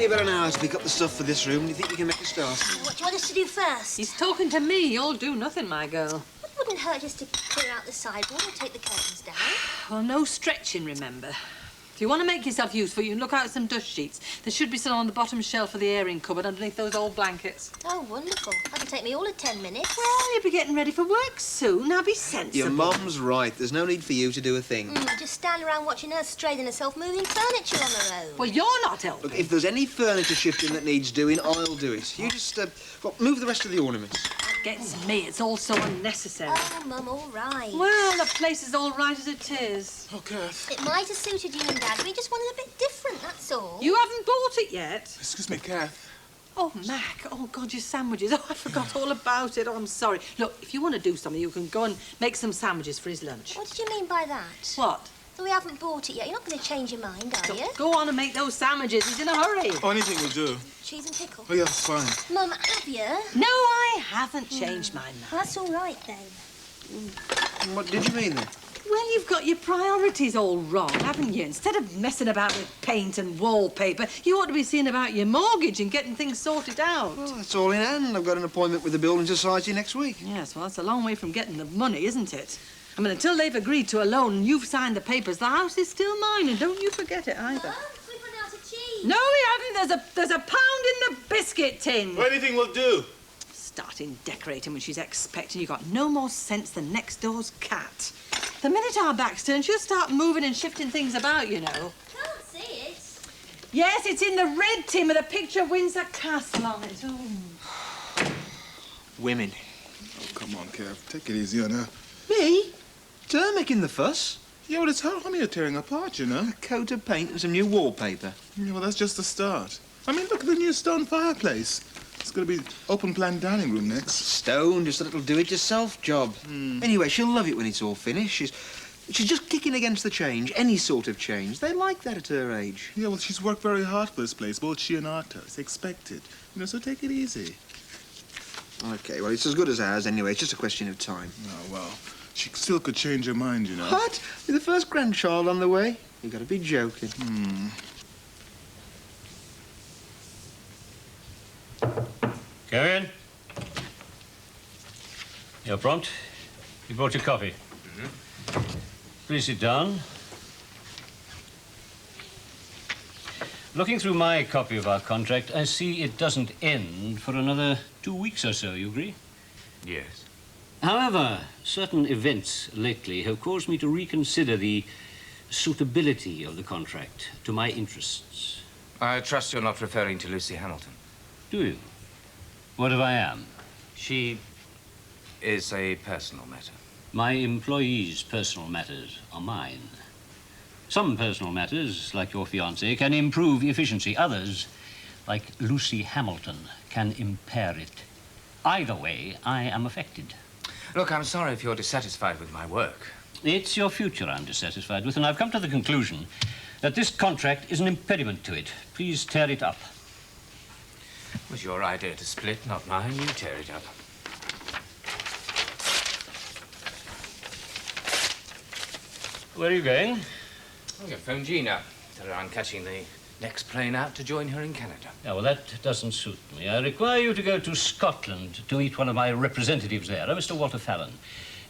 me about an hour to pick up the stuff for this room. Do you think you can make a start? What do you want us to do first? He's talking to me. You'll do nothing, my girl. It wouldn't hurt just to clear out the sideboard and take the curtains down. Well, no stretching, remember. If you want to make yourself useful, you can look out some dust sheets. There should be some on the bottom shelf of the airing cupboard underneath those old blankets. Oh, wonderful. That'll take me all of 10 minutes. Well, you'll be getting ready for work soon. Now be sensible. Your mum's right. There's no need for you to do a thing. Just stand around watching her straighten herself moving furniture on her own. Well, you're not helping. Look, if there's any furniture shifting that needs doing, I'll do it. You just, well, move the rest of the ornaments. Gets me. It's all so unnecessary. Oh, Mum, all right. Well, the place is all right as it is. Oh, Kath. It might have suited you and Dad. We just wanted a bit different, that's all. You haven't bought it yet. Excuse me, Kath. Oh, Mac. Oh, God, your sandwiches. Oh, I forgot all about it. Oh, I'm sorry. Look, if you want to do something, you can go and make some sandwiches for his lunch. What did you mean by that? What? Well, we haven't bought it yet. You're not going to change your mind, are you? Go on and make those sandwiches. He's in a hurry. Oh, anything will do. Cheese and pickle? Oh, yeah, it's fine. Mum, have you? No, I haven't changed my mind. That's all right, then. What did you mean, then? Well, you've got your priorities all wrong, haven't you? Instead of messing about with paint and wallpaper, you ought to be seeing about your mortgage and getting things sorted out. Well, it's all in hand. I've got an appointment with the Building Society next week. Yes, well, that's a long way from getting the money, isn't it? I mean, until they've agreed to a loan and you've signed the papers, the house is still mine, and don't you forget it either. Mum, we've run out of cheese. No, we haven't. There's a pound in the biscuit tin. Oh, anything will do. Starting decorating when she's expecting. You've got no more sense than next door's cat. The minute our back's turned, she'll start moving and shifting things about, you know. Can't see it. Yes, it's in the red tin with a picture of Windsor Castle on it. Ooh. Women. Oh, come on, Kath. Take it easy on her. Me? It's her making the fuss. Yeah, well, it's her home you're tearing apart, you know. A coat of paint and some new wallpaper. Yeah, well, that's just the start. I mean, look at the new stone fireplace. It's going to be open-plan dining room next. Stone, just a little do-it-yourself job. Anyway, she'll love it when it's all finished. She's just kicking against the change, any sort of change. They like that at her age. Yeah, well, she's worked very hard for this place, both she and Arthur. It's expected. You know, so take it easy. OK, well, it's as good as ours anyway. It's just a question of time. Oh, well, she still could change her mind, you know. What? With the first grandchild on the way? You've got to be joking. Come in. You're prompt. You brought your coffee. Please sit down. Looking through my copy of our contract, I see it doesn't end for another 2 weeks or so. You agree? Yes. However, certain events lately have caused me to reconsider the suitability of the contract to my interests. I trust you're not referring to Lucy Hamilton. Do you? What if I am? She is a personal matter. My employees' personal matters are mine. Some personal matters, like your fiancée, can improve efficiency. Others, like Lucy Hamilton, can impair it. Either way, I am affected. Look, I'm sorry if you're dissatisfied with my work. It's your future I'm dissatisfied with, and I've come to the conclusion that this contract is an impediment to it. Please tear it up. It was your idea to split, not mine. You tear it up. Where are you going? I'm going to phone Gina. Tell her I'm catching the next plane out to join her in Canada. Yeah, well, that doesn't suit me. I require you to go to Scotland to meet one of my representatives there, a Mr. Walter Fallon.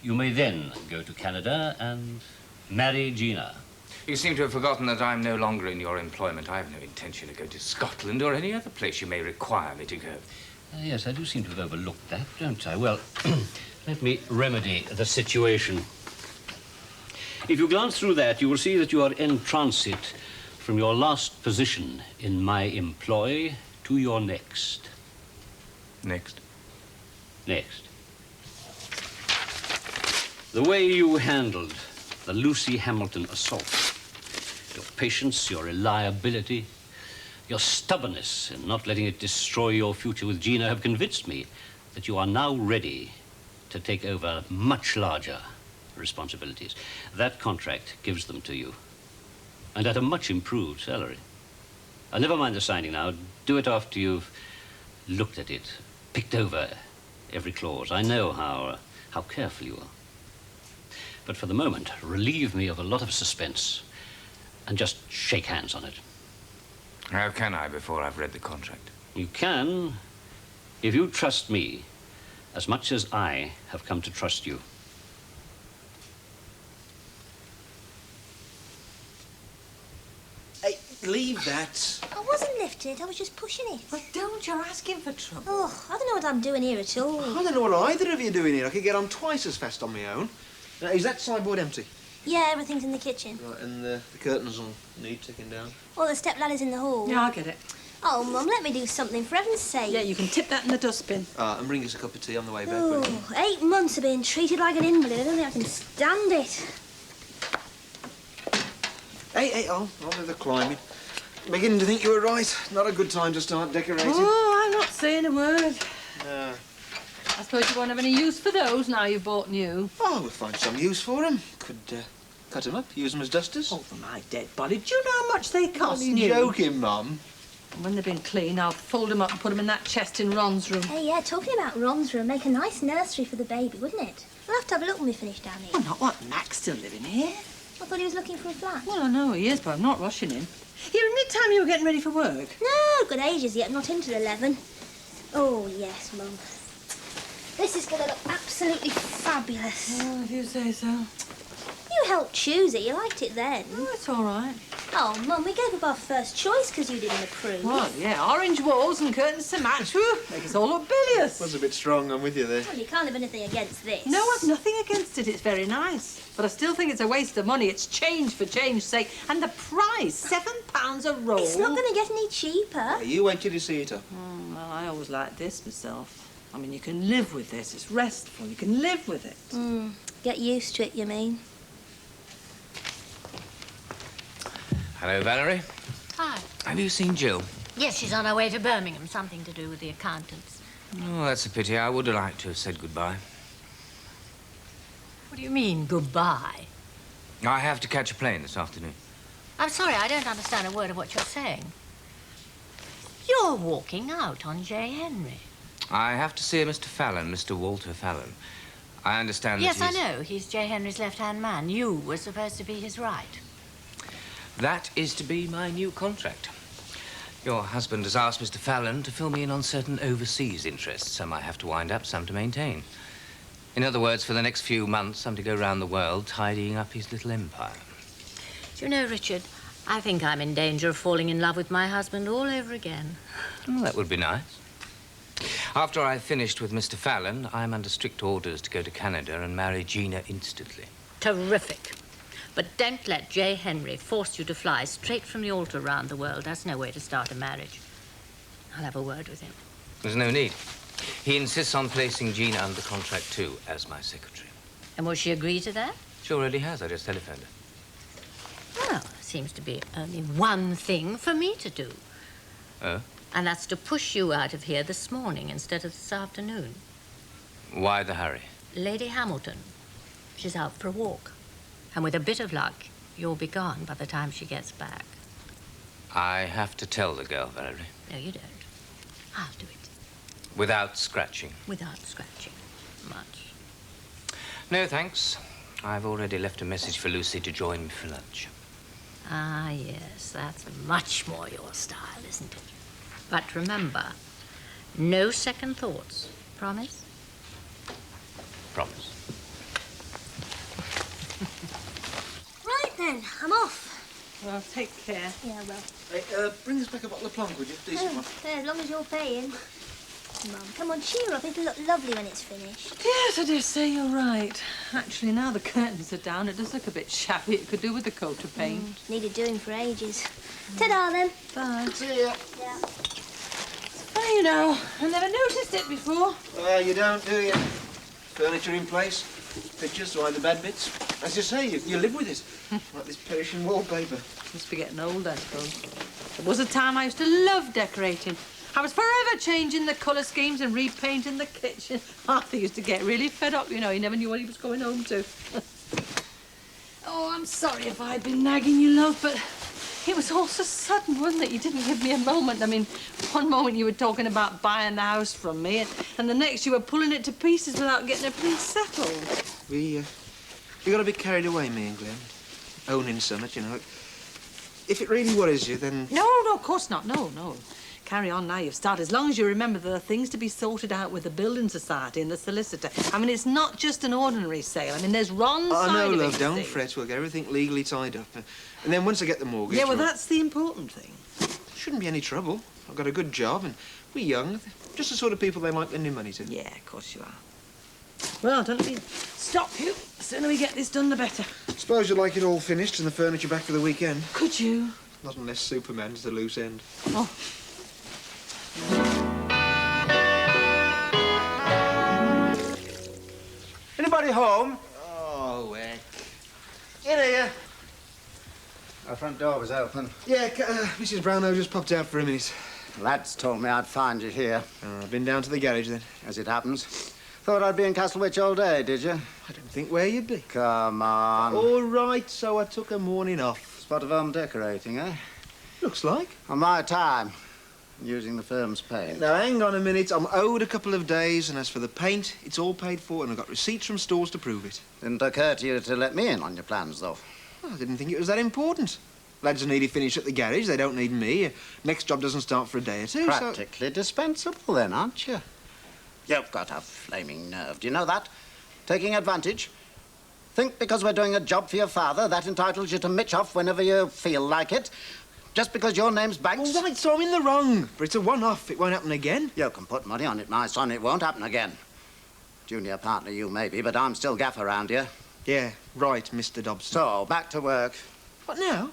You may then go to Canada and marry Gina. You seem to have forgotten that I'm no longer in your employment. I have no intention to go to Scotland or any other place you may require me to go. Yes, I do seem to have overlooked that, don't I? Well, let me remedy the situation. If you glance through that, you will see that you are in transit from your last position in my employ to your next. Next? Next. The way you handled the Lucy Hamilton assault, your patience, your reliability, your stubbornness in not letting it destroy your future with Gina have convinced me that you are now ready to take over much larger responsibilities. That contract gives them to you, and at a much improved salary. Never mind the signing now. Do it after you've looked at it, picked over every clause. I know how careful you are. But for the moment, relieve me of a lot of suspense and just shake hands on it. How can I before I've read the contract? You can, if you trust me as much as I have come to trust you. Hey, leave that. I wasn't lifting it, I was just pushing it. Well, don't, you're asking for trouble. Oh, I don't know what I'm doing here at all. I don't know what either of you are doing here. I could get on twice as fast on my own. Is that sideboard empty? Yeah, everything's in the kitchen. Right, and the curtains all need taking down. Well, the step ladder's in the hall. Yeah, I'll get it. Oh, Mum, let me do something, for heaven's sake. Yeah, you can tip that in the dustbin. And bring us a cup of tea on the way back. Oh, 8 months of being treated like an invalid. I don't think I can stand it. Hey, I'll do the climbing. Beginning to think you were right. Not a good time to start decorating. Oh, I'm not saying a word. No. I suppose you won't have any use for those now you've bought new. Oh, we'll find some use for them. Could cut them up, use them as dusters. Oh, for my dead body. Do you know how much they cost Are you new? joking, Mum? And when they've been clean, I'll fold them up and put them in that chest in Ron's room. Hey, yeah, talking about Ron's room, make a nice nursery for the baby, wouldn't it? We'll have to have a look when we finish down here. Well, not what Mac's still living here. I thought he was looking for a flat. Well, I know he is, but I'm not rushing him. Here, isn't it time you were getting ready for work? No, good ages yet, not into 11. Oh, yes, Mum. This is going to look absolutely fabulous. Oh, if you say so. You helped choose it, you liked it then. Oh, it's all right. Oh, Mum, we gave up our first choice because you didn't approve. Well, yeah, orange walls and curtains to match. Whew, make us all look bilious. Was a bit strong, I'm with you there. Well, you can't have anything against this. No, I've nothing against it. It's very nice. But I still think it's a waste of money. It's change for change's sake. And the price, £7 a roll. It's not going to get any cheaper. Yeah, you wait till you see it up. Well, I always liked this myself. I mean, you can live with this. It's restful. You can live with it. Get used to it, you mean? Hello, Valerie. Hi. Have you seen Jill? Yes, she's on her way to Birmingham. Something to do with the accountants. Oh, that's a pity. I would have liked to have said goodbye. What do you mean, goodbye? I have to catch a plane this afternoon. I'm sorry, I don't understand a word of what you're saying. You're walking out on J. Henry. I have to see Mr. Fallon, Mr. Walter Fallon. I understand that Yes, I he's... know. He's J. Henry's left-hand man. You were supposed to be his right. That is to be my new contract. Your husband has asked Mr. Fallon to fill me in on certain overseas interests. Some I have to wind up, some to maintain. In other words, for the next few months, I'm to go round the world tidying up his little empire. Do you know, Richard, I think I'm in danger of falling in love with my husband all over again. Well, that would be nice. After I've finished with Mr. Fallon, I'm under strict orders to go to Canada and marry Gina instantly. Terrific. But don't let J. Henry force you to fly straight from the altar round the world. That's no way to start a marriage. I'll have a word with him. There's no need. He insists on placing Gina under contract too, as my secretary. And will she agree to that? She already has. I just telephoned her. Well, there seems to be only one thing for me to do. Oh? And that's to push you out of here this morning instead of this afternoon. Why the hurry? Lady Hamilton. She's out for a walk. And with a bit of luck, you'll be gone by the time she gets back. I have to tell the girl, Valerie. No, you don't. I'll do it. Without scratching. Without scratching much. No, thanks. I've already left a message for Lucy to join me for lunch. Ah, yes, that's much more your style, isn't it? But remember, no second thoughts. Promise? Promise. Right then, I'm off. Well, take care. Yeah, well. Hey, bring us back a bottle of plum, would you? Decent one. As long as you're paying. Mum, come on, cheer up. It'll look lovely when it's finished. Yes, I dare say you're right. Actually, now the curtains are down, it does look a bit shabby. It could do with a coat of paint. Needed doing for ages. Ta-da, then. Bye. See ya. Yeah. Well, you know, I never noticed it before. You don't, do you? Furniture in place, pictures to hide the bad bits. As you say, you live with it. Like this Persian wallpaper. Must be getting old, I suppose. There was a time I used to love decorating. I was forever changing the colour schemes and repainting the kitchen. Arthur used to get really fed up, you know. He never knew what he was going home to. Oh, I'm sorry if I've been nagging you, love, but it was all so sudden, wasn't it? You didn't give me a moment. I mean, one moment you were talking about buying the house from me, and the next you were pulling it to pieces without getting a piece settled. We got a bit carried away, me and Glenn. Owning summit, you know. if it really worries you, then... No, of course not. No. Carry on now. You've started. As long as you remember there are things to be sorted out with the building society and the solicitor. I mean, it's not just an ordinary sale. I mean, there's Ron's side no, of it, love, you don't see. fret. We'll get everything legally tied up. And then once I get the mortgage... Yeah, well, that's the important thing. Shouldn't be any trouble. I've got a good job and we're young. Just the sort of people they like lending money to. Yeah, of course you are. Well, don't let me stop you. The sooner we get this done, the better. Suppose you'd like it all finished and the furniture back for the weekend. Could you? Not unless Superman's the loose end. Oh. Anybody home? Oh, heck. In here. Our front door was open. Yeah, Mrs. Brownlow just popped out for a minute. Lads told me I'd find you here. I've been down to the garage then. As it happens. Thought I'd be in Castlewich all day, did you? I don't think where you'd be. Come on. All right, so I took a morning off. Spot of home decorating, eh? Looks like. On my time. Using the firm's paint. Now, hang on a minute. I'm owed a couple of days, and as for the paint, it's all paid for, and I've got receipts from stores to prove it. Didn't occur to you to let me in on your plans, though. Well, I didn't think it was that important. Lads are nearly finished at the garage. They don't need me. Next job doesn't start for a day or two, Practically dispensable, then, aren't you? You've got a flaming nerve. Do you know that? Taking advantage. Think because we're doing a job for your father, that entitles you to mitch off whenever you feel like it? Just because your name's Banks? All right, so I'm in the wrong. But it's a one-off. It won't happen again. You can put money on it, my son. It won't happen again. Junior partner you may be, but I'm still gaff around here. Yeah, right, Mr. Dobson. So, back to work. What now?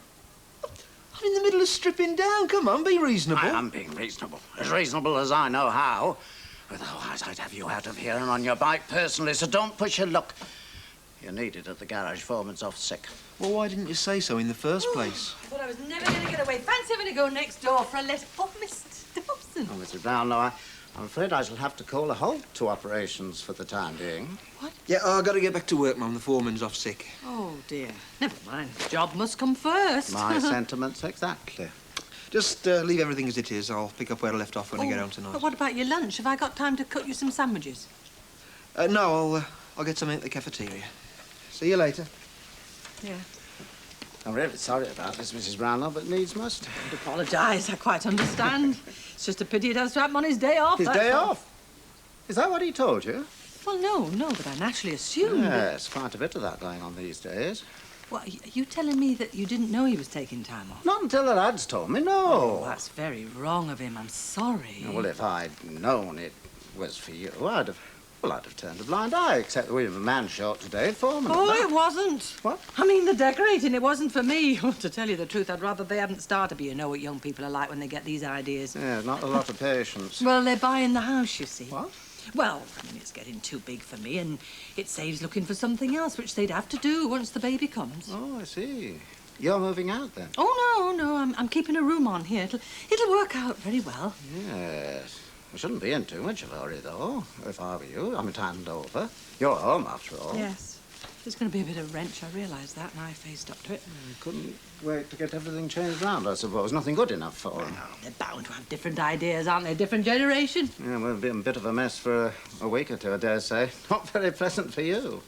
I'm in the middle of stripping down. Come on, be reasonable. I am being reasonable. As reasonable as I know how. Otherwise, I'd have you out of here and on your bike personally, so don't push your luck. You're needed at the garage. Foreman's off sick. Well, why didn't you say so in the first place? I thought I was never going to get away. Fancy having to go next door for a letter. Oh, Mr. Dobson. Oh, Mrs. Brownlow, I'm afraid I shall have to call a halt to operations for the time being. What? Yeah, I've got to get back to work, Mum. The foreman's off sick. Oh, dear. Never mind. The job must come first. My sentiments exactly. Just leave everything as it is. I'll pick up where I left off when I get home tonight. But what about your lunch? Have I got time to cook you some sandwiches? No, I'll get something at the cafeteria. See you later. Yeah. I'm really sorry about this, Mrs. Brownlow, but needs must. Don't apologise. I quite understand. It's just a pity it has to happen on his day off. His that's day all. off? Is that what he told you? Well, no, but I naturally assumed. Yes, quite a bit of that going on these days. What, are you telling me that you didn't know he was taking time off? Not until the lads told me, no. Oh, that's very wrong of him. I'm sorry. Well, if I'd known it was for you, I'd have turned a blind eye, except that we have a man short today, Foreman. Oh, it wasn't. What? I mean, the decorating, it wasn't for me. To tell you the truth, I'd rather they hadn't started, but you know what young people are like when they get these ideas. Yeah, not a lot of patience. Well, they're buying the house, you see. What? Well, I mean, it's getting too big for me, and it saves looking for something else, which they'd have to do once the baby comes. Oh, I see. You're moving out, then? Oh, no, I'm keeping a room on here. It'll work out very well. Yes. I shouldn't be in too much of a hurry, though, if I were you. I'm hand over. You're home, after all. Yes. There's going to be a bit of wrench, I realise that, and I faced up to it. You couldn't wait to get everything changed round, I suppose. Nothing good enough for them. Well, they're bound to have different ideas, aren't they? Different generation. Yeah, we'll be in a bit of a mess for a week or two, I dare say. Not very pleasant for you.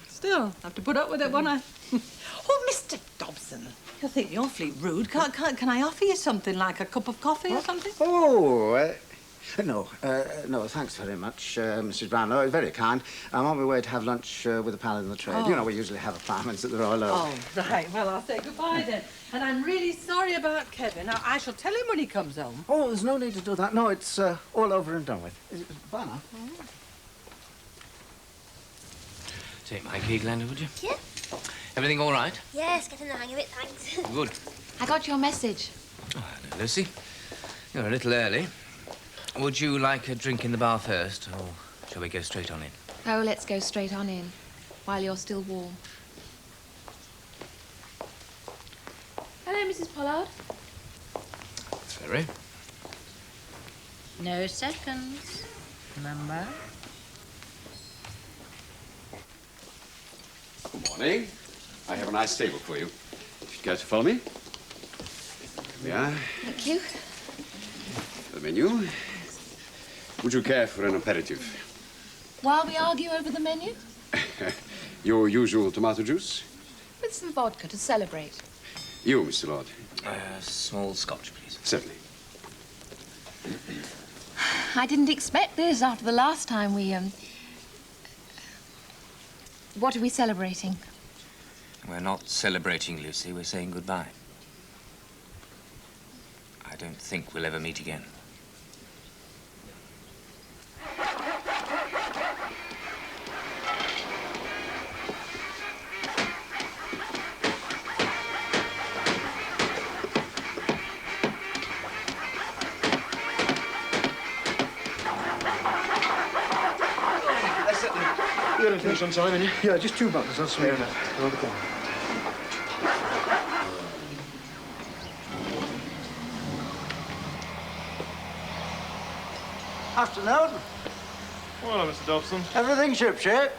Still, have to put up with it, won't I? Oh, Mr. Dobson, you think me awfully rude. Can I offer you something, like a cup of coffee or something? Oh, no, thanks very much, Mrs. Brownlow. It's very kind. I'm on my way to have lunch with a pal in the trade. Oh. You know, we usually have apartments at the Royal Oak. Oh, right. Well, I'll say goodbye then. And I'm really sorry about Kevin. I shall tell him when he comes home. Oh, there's no need to do that. No, it's all over and done with. Bye now. Take my key, Glenda, would you? Yeah? Everything all right? Yes, getting the hang of it, thanks. Good. I got your message. Oh, hello, Lucy. You're a little early. Would you like a drink in the bar first, or shall we go straight on in? Oh, let's go straight on in, while you're still warm. Hello, Mrs. Pollard. Very. No seconds. Remember? Good morning. I have a nice table for you. If you'd care to follow me. Here we are. Thank you. The menu. Would you care for an aperitif? While we argue over the menu, Your usual tomato juice? with some vodka to celebrate. You, Mr. Lord. Small scotch, please. Certainly. I didn't expect this after the last time we, What are we celebrating? We're not celebrating, Lucy. We're saying goodbye. I don't think we'll ever meet again. You don't finish on time, innit? Yeah, just 2 buttons, that's fair enough. Afternoon. Well, Mr. Dobson. Everything shipshape?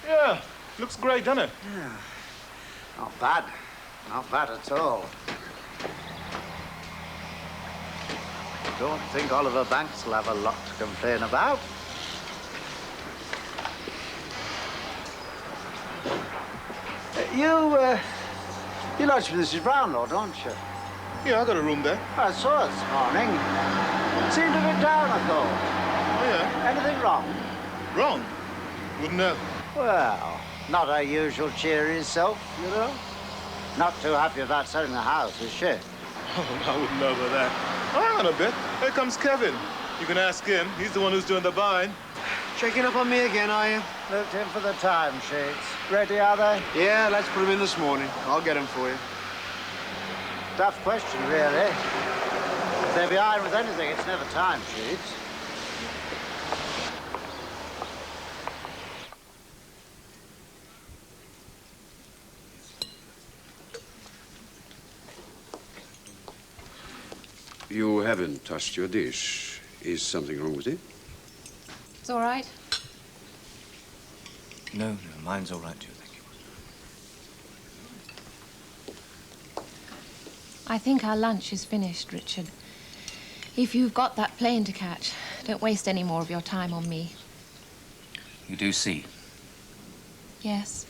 Yeah, looks great, doesn't it? Yeah. Not bad. Not bad at all. Don't think Oliver Banks will have a lot to complain about. You lodge with Mrs. Brownlow, don't you? Yeah, I got a room there. I saw her this morning. Seemed a bit down, I thought. Oh, yeah? Anything wrong? Wrong? Wouldn't know. Well, not her usual cheery self, you know. Not too happy about selling the house, is she? Oh, I wouldn't know about that. Oh, hang on a bit. Here comes Kevin. You can ask him. He's the one who's doing the buying. Checking up on me again, are you? Looked in for the timesheets. Ready, are they? Yeah, let's put them in this morning. I'll get them for you. Tough question, really. If they're behind with anything, it's never timesheets. You haven't touched your dish. Is something wrong with it? It's all right. No, mine's all right, too, thank you. I think our lunch is finished, Richard. If you've got that plane to catch, don't waste any more of your time on me. You do see? Yes.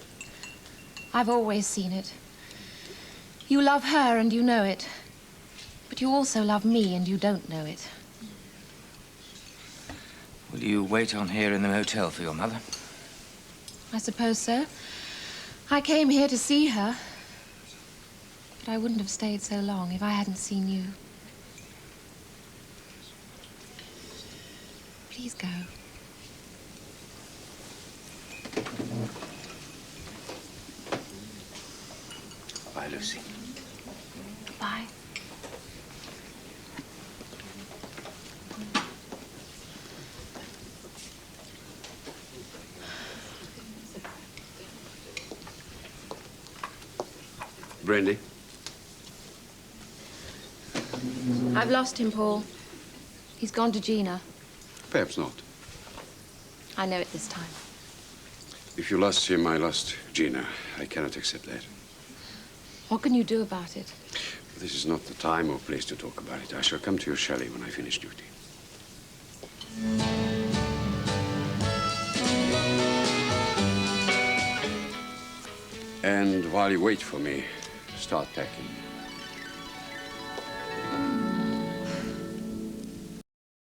I've always seen it. You love her and you know it. But you also love me and you don't know it. Will you wait on here in the motel for your mother? I suppose so. I came here to see her. But I wouldn't have stayed so long if I hadn't seen you. Please go. Bye, Lucy. Bye. Brandy? I've lost him, Paul. He's gone to Gina. Perhaps not. I know it this time. If you lost him, I lost Gina. I cannot accept that. What can you do about it? This is not the time or place to talk about it. I shall come to your chalet when I finish duty. And while you wait for me, start packing.